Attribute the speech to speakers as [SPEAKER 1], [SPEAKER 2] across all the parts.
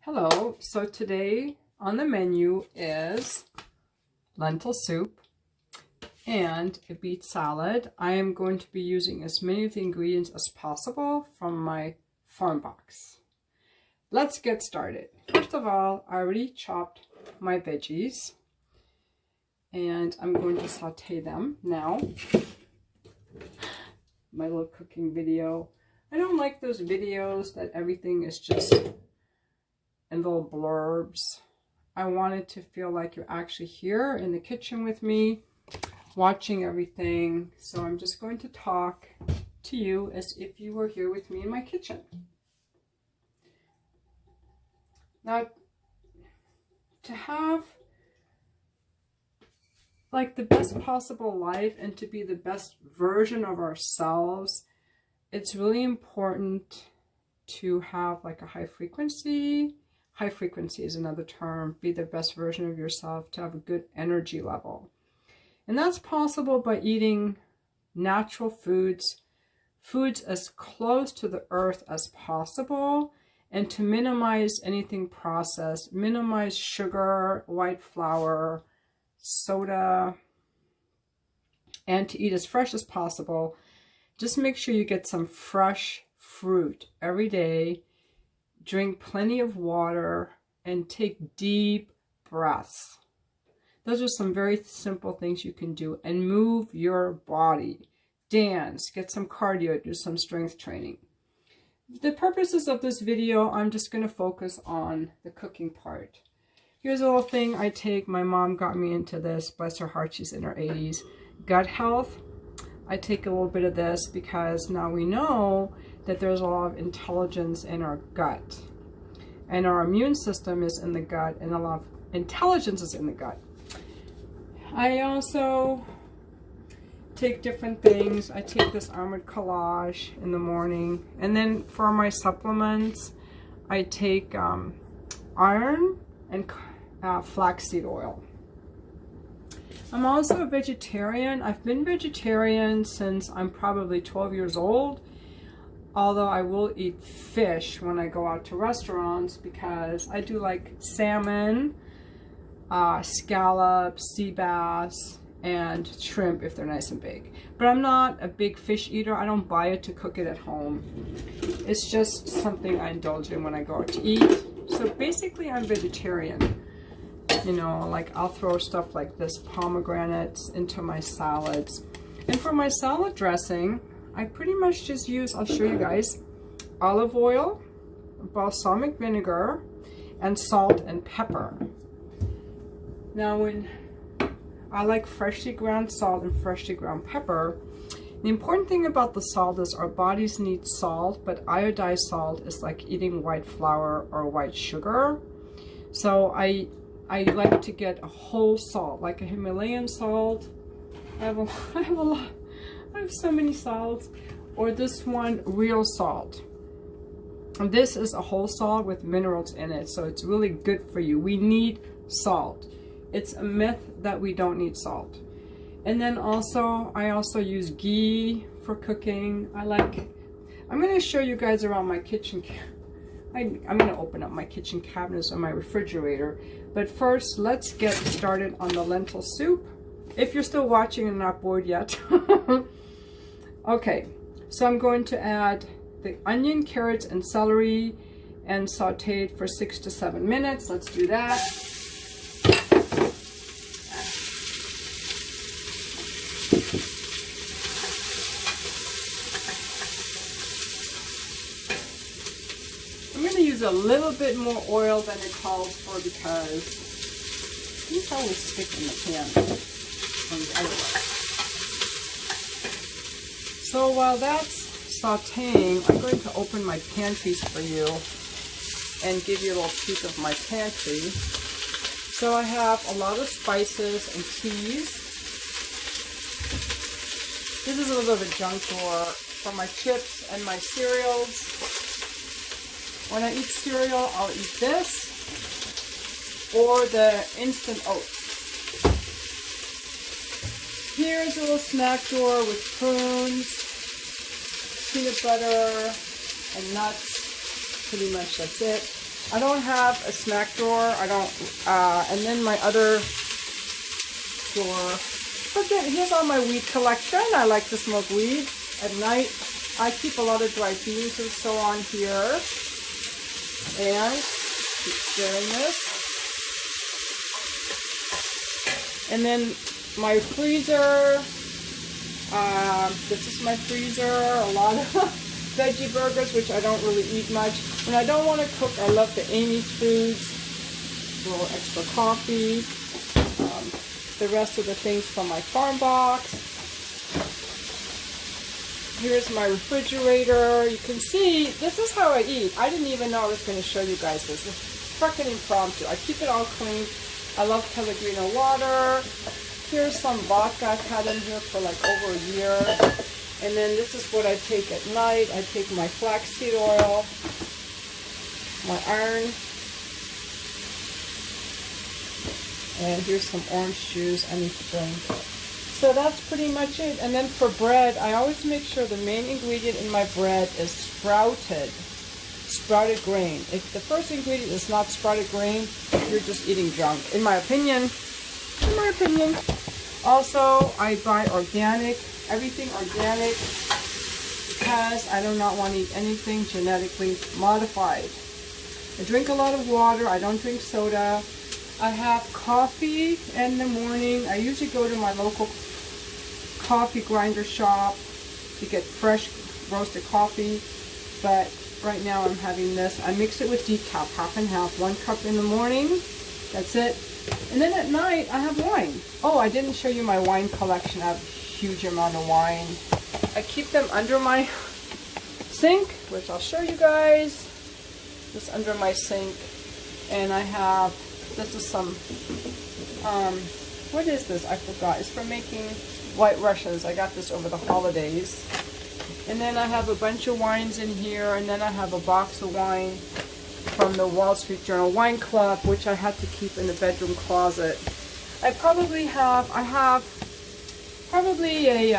[SPEAKER 1] Hello, so today on the menu is lentil soup and a beet salad. I am going to be using as many of the ingredients as possible from my farm box. Let's get started. First of all, I already chopped my veggies and I'm going to saute them now. My little cooking video. I don't like those videos that everything is just in little blurbs. I wanted to feel like you're actually here in the kitchen with me, watching everything. So I'm just going to talk to you as if you were here with me in my kitchen. Now, to have like the best possible life and to be the best version of ourselves, it's really important to have like a high frequency is another term, be the best version of yourself, to have a good energy level. And that's possible by eating natural foods as close to the earth as possible, and to minimize anything processed, minimize sugar, white flour, soda, and to eat as fresh as possible. Just make sure you get some fresh fruit every day. Drink plenty of water and take deep breaths. Those are some very simple things you can do. And move your body. Dance, get some cardio, do some strength training. The purposes of this video, I'm just going to focus on the cooking part. Here's a little thing I take. My mom got me into this. Bless her heart, she's in her 80s. Gut health. I take a little bit of this because now we know that there's a lot of intelligence in our gut. And our immune system is in the gut, and a lot of intelligence is in the gut. I also take different things. I take this armored collage in the morning. And then for my supplements, I take iron and flaxseed oil. I'm also a vegetarian. I've been vegetarian since I'm probably 12 years old. Although I will eat fish when I go out to restaurants because I do like salmon, scallops, sea bass, and shrimp if they're nice and big. But I'm not a big fish eater. I don't buy it to cook it at home. It's just something I indulge in when I go out to eat. So basically I'm vegetarian. You know, like I'll throw stuff like this, pomegranates, into my salads. And for my salad dressing, I pretty much just use, I'll show you guys, olive oil, balsamic vinegar, and salt and pepper. Now, when I like freshly ground salt and freshly ground pepper, the important thing about the salt is our bodies need salt, but iodized salt is like eating white flour or white sugar. So I like to get a whole salt, like a Himalayan salt. I have so many salts. Or this one, real salt. And this is a whole salt with minerals in it, so it's really good for you. We need salt. It's a myth that we don't need salt. And then also, I also use ghee for cooking. I'm going to show you guys around my kitchen. I'm going to open up my kitchen cabinets or my refrigerator. But first, let's get started on the lentil soup. If you're still watching and not bored yet. Okay, so I'm going to add the onion, carrots, and celery and saute it for 6 to 7 minutes. Let's do that. I'm going to use a little bit more oil than it calls for because these always stick in the pan. So while that's sauteing, I'm going to open my pantries for you and give you a little peek of my pantry. So I have a lot of spices and teas. This is a little bit of a junk drawer for my chips and my cereals. When I eat cereal, I'll eat this or the instant oats. Here's a little snack drawer with prunes, peanut butter, and nuts. Pretty much that's it. I don't have a snack drawer. I don't, and then my other drawer. But then here's all my weed collection. I like to smoke weed at night. I keep a lot of dried beans and so on here. And keep stirring this. And then my freezer. This is my freezer. A lot of veggie burgers, which I don't really eat much. When I don't want to cook, I love the Amy's Foods. A little extra coffee. The rest of the things from my farm box. Here's my refrigerator. You can see, this is how I eat. I didn't even know I was going to show you guys this. It's fucking impromptu. I keep it all clean. I love Pellegrino water. Here's some vodka I've had in here for like over a year. And then this is what I take at night. I take my flaxseed oil, my iron, and here's some orange juice I need to drink. So that's pretty much it. And then for bread, I always make sure the main ingredient in my bread is sprouted grain. If the first ingredient is not sprouted grain, you're just eating junk, in my opinion. In my opinion. Also, I buy organic, everything organic, because I do not want to eat anything genetically modified. I drink a lot of water. I don't drink soda. I have coffee in the morning. I usually go to my local coffee grinder shop to get fresh roasted coffee, but right now I'm having this. I mix it with decaf, half and half, 1 cup in the morning. That's it. And then at night I have wine. Oh, I didn't show you my wine collection. I have a huge amount of wine. I keep them under my sink, which I'll show you guys. Just under my sink. And I have, this is some, what is this? I forgot. It's for making White Russians. I got this over the holidays. And then I have a bunch of wines in here, and then I have a box of wine from the Wall Street Journal Wine Club, which I had to keep in the bedroom closet. I have probably a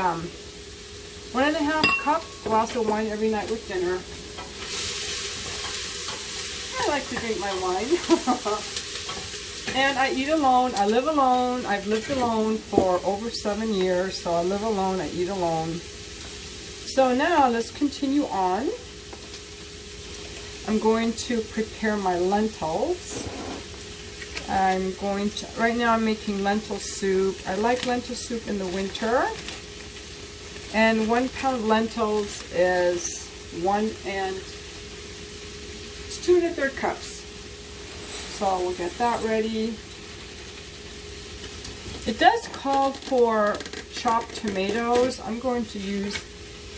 [SPEAKER 1] 1.5 cup glass of wine every night with dinner. I like to drink my wine. And I eat alone. I live alone. I've lived alone for over 7 years, so I live alone. I eat alone. So now let's continue on. I'm going to prepare my lentils. Right now I'm making lentil soup. I like lentil soup in the winter. And 1 pound lentils is 2 1/3 cups. So we'll get that ready. It does call for chopped tomatoes. I'm going to use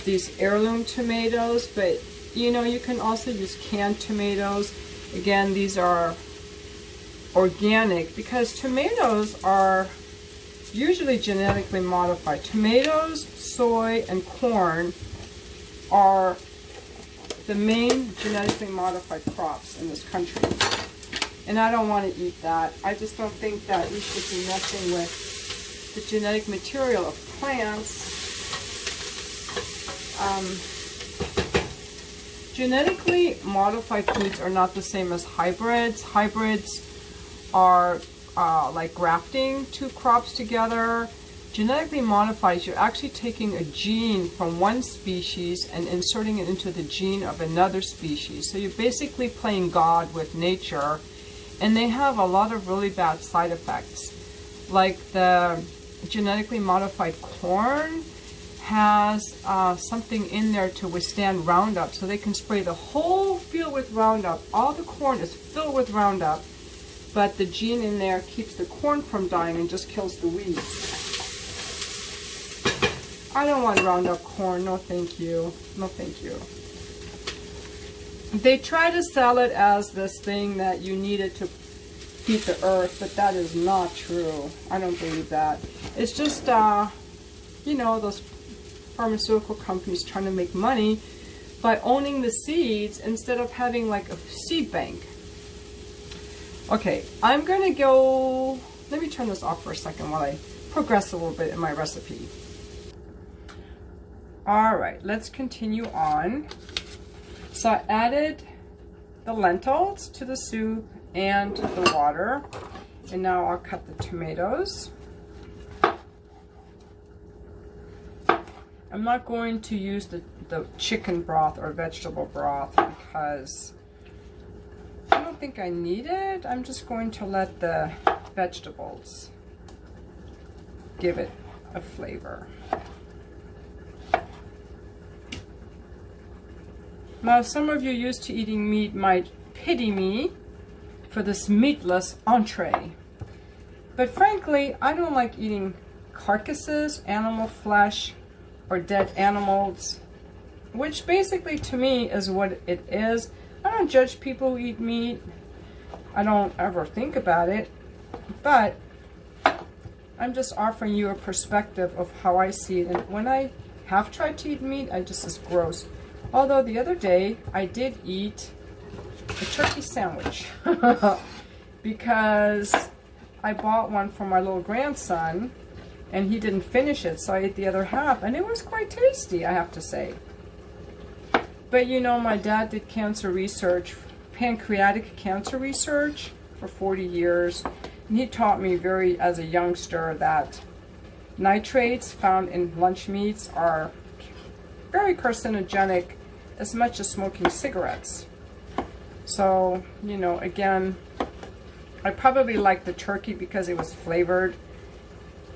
[SPEAKER 1] these heirloom tomatoes, but you know, you can also use canned tomatoes. Again, these are organic because tomatoes are usually genetically modified. Tomatoes, soy, and corn are the main genetically modified crops in this country. And I don't want to eat that. I just don't think that we should be messing with the genetic material of plants. Genetically modified foods are not the same as hybrids. Hybrids are like grafting 2 crops together. Genetically modified, you're actually taking a gene from one species and inserting it into the gene of another species. So you're basically playing God with nature, and they have a lot of really bad side effects. Like the genetically modified corn has something in there to withstand Roundup, so they can spray the whole field with Roundup. All the corn is filled with Roundup, but the gene in there keeps the corn from dying and just kills the weeds. I don't want Roundup corn. No thank you. No thank you. They try to sell it as this thing that you needed to feed the earth, but that is not true. I don't believe that. It's just, you know, those pharmaceutical companies trying to make money by owning the seeds instead of having like a seed bank. Okay, I'm going to go, let me turn this off for a second while I progress a little bit in my recipe. All right, let's continue on. So I added the lentils to the soup and the water. And now I'll cut the tomatoes. I'm not going to use the chicken broth or vegetable broth because I don't think I need it. I'm just going to let the vegetables give it a flavor. Now, some of you used to eating meat might pity me for this meatless entree. But frankly, I don't like eating carcasses, animal flesh, or dead animals, which basically to me is what it is. I don't judge people who eat meat. I don't ever think about it, but I'm just offering you a perspective of how I see it. And when I have tried to eat meat, I just, it's gross. Although the other day I did eat a turkey sandwich because I bought one for my little grandson and he didn't finish it, so I ate the other half, and it was quite tasty, I have to say. But you know, my dad did cancer research, pancreatic cancer research for 40 years, and he taught me as a youngster that nitrates found in lunch meats are very carcinogenic, as much as smoking cigarettes. So, you know, again, I probably like the turkey because it was flavored.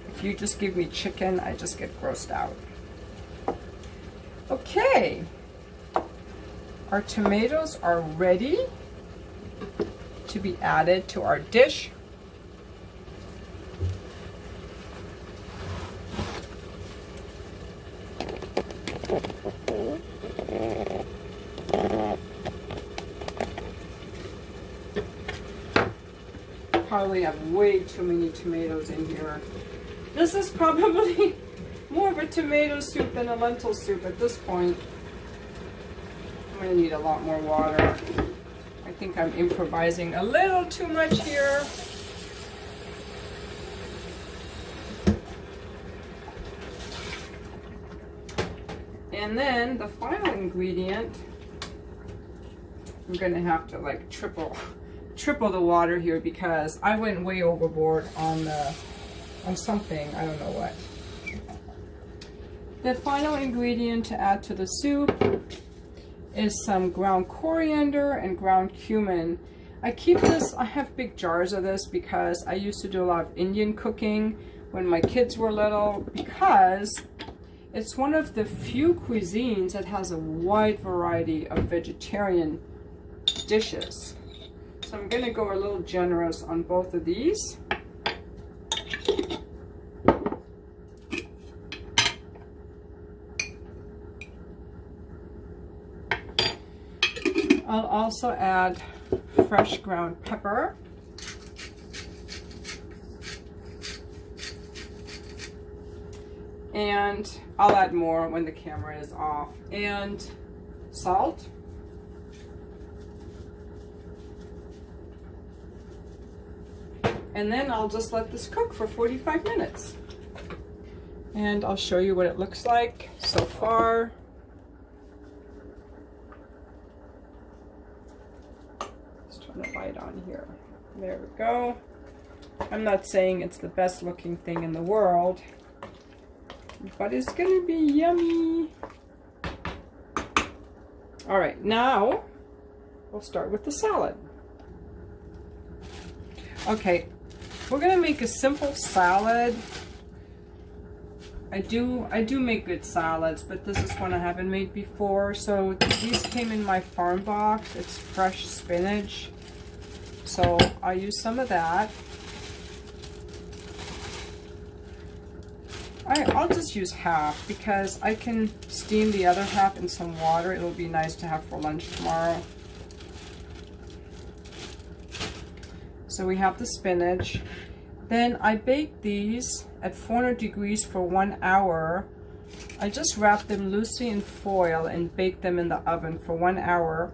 [SPEAKER 1] If you just give me chicken, I just get grossed out. Okay, our tomatoes are ready to be added to our dish. Probably have way too many tomatoes in here. This is probably more of a tomato soup than a lentil soup at this point. I'm going to need a lot more water. I think I'm improvising a little too much here. And then the final ingredient, I'm going to have to like triple the water here because I went way overboard on something, I don't know what. The final ingredient to add to the soup is some ground coriander and ground cumin. I keep this, I have big jars of this because I used to do a lot of Indian cooking when my kids were little, because it's one of the few cuisines that has a wide variety of vegetarian dishes. So I'm going to go a little generous on both of these. I'll also add fresh ground pepper. And I'll add more when the camera is off. And salt. And then I'll just let this cook for 45 minutes. And I'll show you what it looks like so far. Let's turn the light on here. There we go. I'm not saying it's the best looking thing in the world, but it's gonna be yummy. All right, now we'll start with the salad. Okay, we're gonna make a simple salad. I do make good salads, but this is one I haven't made before. So these came in my farm box. It's fresh spinach. So I'll use some of that. I'll just use half because I can steam the other half in some water. It'll be nice to have for lunch tomorrow. So we have the spinach. Then I bake these at 400 degrees for 1 hour. I just wrap them loosely in foil and bake them in the oven for 1 hour.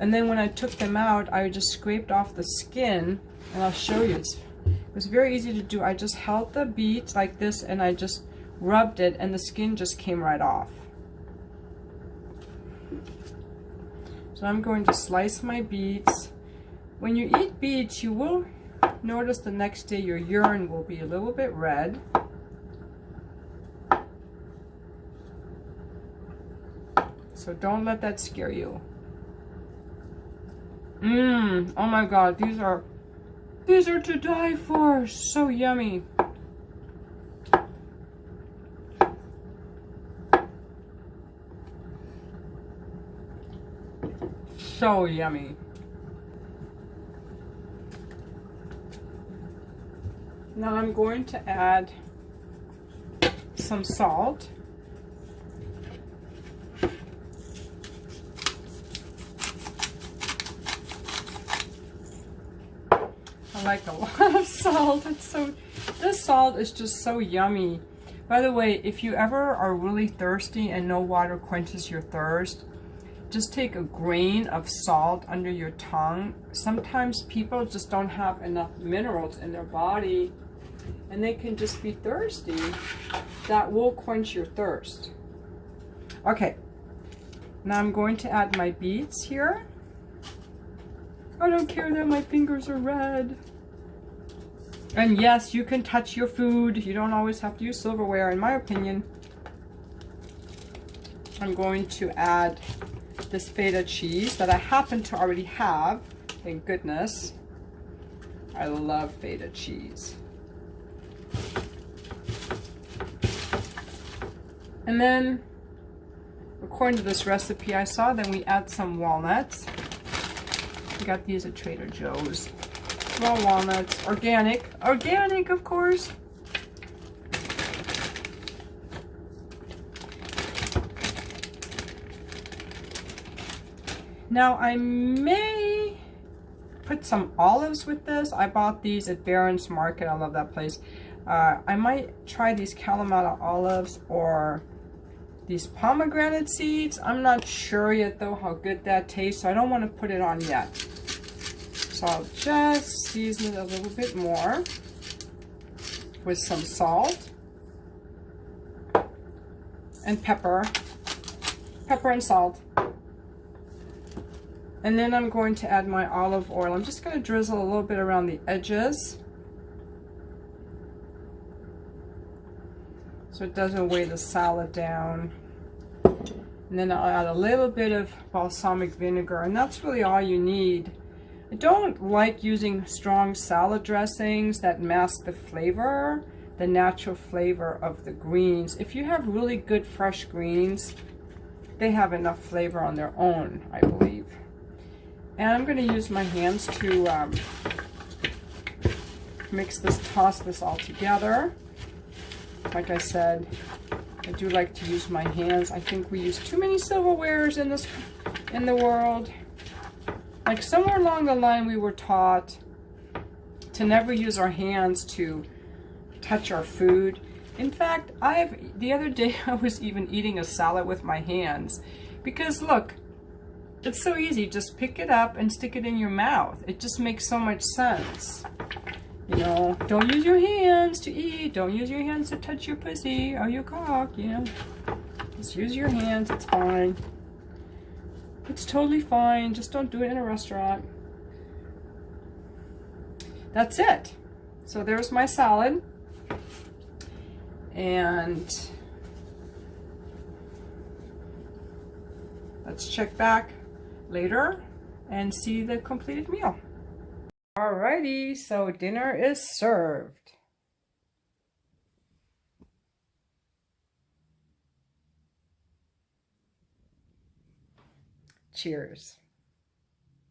[SPEAKER 1] And then when I took them out, I just scraped off the skin, and I'll show you. It was very easy to do. I just held the beet like this and I just rubbed it, and the skin just came right off. So So I'm going to slice my beets. When you eat beets, you will notice the next day your urine will be a little bit red. So don't let that scare you. Oh my God, these are to die for. So yummy. So yummy. Now I'm going to add some salt. I like a lot of salt. This salt is just so yummy. By the way, if you ever are really thirsty and no water quenches your thirst, just take a grain of salt under your tongue. Sometimes people just don't have enough minerals in their body and they can just be thirsty. That will quench your thirst. Okay, now I'm going to add my beets here. I don't care that my fingers are red. And yes, you can touch your food. You don't always have to use silverware, in my opinion. I'm going to add this feta cheese that I happen to already have. Thank goodness. I love feta cheese. And then, according to this recipe I saw, then we add some walnuts. I got these at Trader Joe's. Small walnuts, organic of course. Now I may put some olives with this. I bought these at Barron's Market. I love that place. I might try these Kalamata olives or these pomegranate seeds. I'm not sure yet though how good that tastes, so I don't want to put it on yet. So I'll just season it a little bit more with some salt and pepper and salt. And then I'm going to add my olive oil. I'm just going to drizzle a little bit around the edges so it doesn't weigh the salad down. And then I'll add a little bit of balsamic vinegar, and that's really all you need. I don't like using strong salad dressings that mask the flavor, the natural flavor of the greens. If you have really good fresh greens, they have enough flavor on their own, I believe. And I'm going to use my hands to toss this all together. Like I said, I do like to use my hands. I think we use too many silverwares in the world. Like somewhere along the line we were taught to never use our hands to touch our food. In fact, the other day I was even eating a salad with my hands because look, it's so easy. Just pick it up and stick it in your mouth. It just makes so much sense. You know, don't use your hands to eat. Don't use your hands to touch your pussy or your cock, you know. Just use your hands, it's fine. It's totally fine. Just don't do it in a restaurant. That's it. So there's my salad. And let's check back later and see the completed meal. Alrighty, so dinner is served. Cheers.